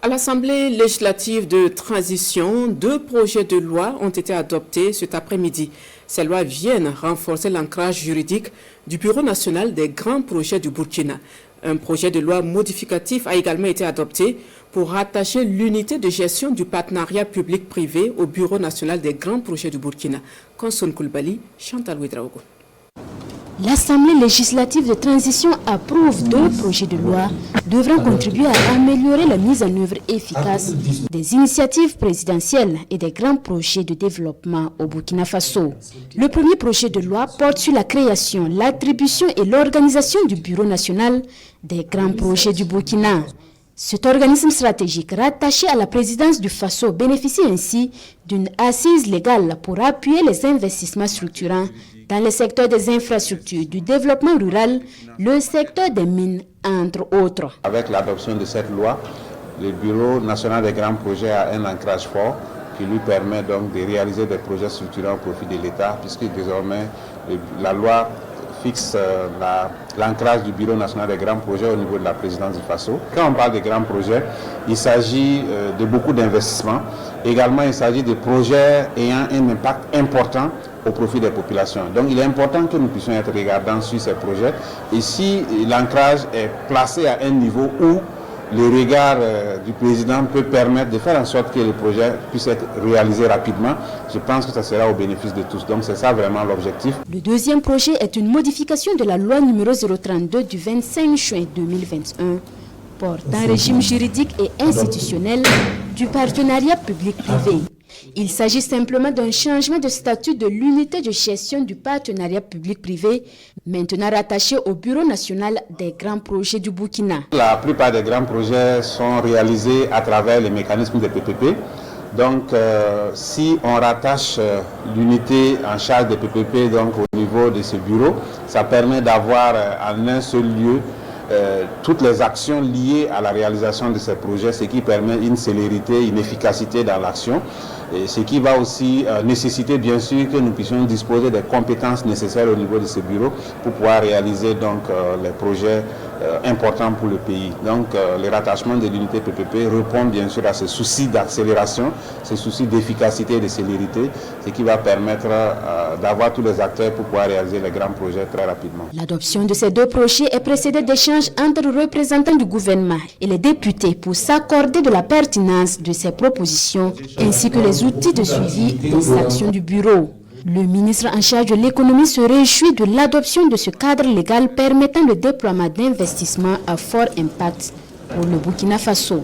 À l'Assemblée législative de transition, 2 projets de loi ont été adoptés cet après-midi. Ces lois viennent renforcer l'ancrage juridique du Bureau national des grands projets du Burkina. Un projet de loi modificatif a également été adopté pour rattacher l'unité de gestion du partenariat public-privé au Bureau national des grands projets du Burkina. Konson Koulibaly, Chantal Ouedraogo. L'Assemblée législative de transition approuve 2 projets de loi devant contribuer à améliorer la mise en œuvre efficace des initiatives présidentielles et des grands projets de développement au Burkina Faso. Le premier projet de loi porte sur la création, l'attribution et l'organisation du Bureau national des grands projets du Burkina. Cet organisme stratégique rattaché à la présidence du Faso bénéficie ainsi d'une assise légale pour appuyer les investissements structurants dans le secteur des infrastructures, du développement rural, le secteur des mines, entre autres. Avec l'adoption de cette loi, le Bureau national des grands projets a un ancrage fort qui lui permet donc de réaliser des projets structurants au profit de l'État, puisque désormais la loi fixe l'ancrage du Bureau national des grands projets au niveau de la présidence du Faso. Quand on parle de grands projets, il s'agit de beaucoup d'investissements. Également, il s'agit de projets ayant un impact important au profit des populations. Donc il est important que nous puissions être regardants sur ces projets. Et si l'ancrage est placé à un niveau où le regard du président peut permettre de faire en sorte que le projet puisse être réalisé rapidement, je pense que ça sera au bénéfice de tous. Donc c'est ça vraiment l'objectif. Le deuxième projet est une modification de la loi numéro 032 du 25 juin 2021 portant régime juridique et institutionnel du partenariat public-privé. Il s'agit simplement d'un changement de statut de l'unité de gestion du partenariat public-privé, maintenant rattachée au Bureau national des grands projets du Burkina. La plupart des grands projets sont réalisés à travers les mécanismes des PPP. Donc, si on rattache l'unité en charge des PPP donc, au niveau de ce bureau, ça permet d'avoir en un seul lieu toutes les actions liées à la réalisation de ces projets, ce qui permet une célérité, une efficacité dans l'action, et ce qui va aussi nécessiter bien sûr que nous puissions disposer des compétences nécessaires au niveau de ce bureau pour pouvoir réaliser donc les projets importants pour le pays. Donc le rattachement de l'unité PPP répond bien sûr à ce souci d'accélération, ce souci d'efficacité et de célérité, ce qui va permettre d'avoir tous les acteurs pour pouvoir réaliser les grands projets très rapidement. L'adoption de ces 2 projets est précédée d'échanges entre représentants du gouvernement et les députés pour s'accorder de la pertinence de ces propositions ainsi que les outils de suivi des actions du bureau. Le ministre en charge de l'économie se réjouit de l'adoption de ce cadre légal permettant le déploiement d'investissements à fort impact pour le Burkina Faso.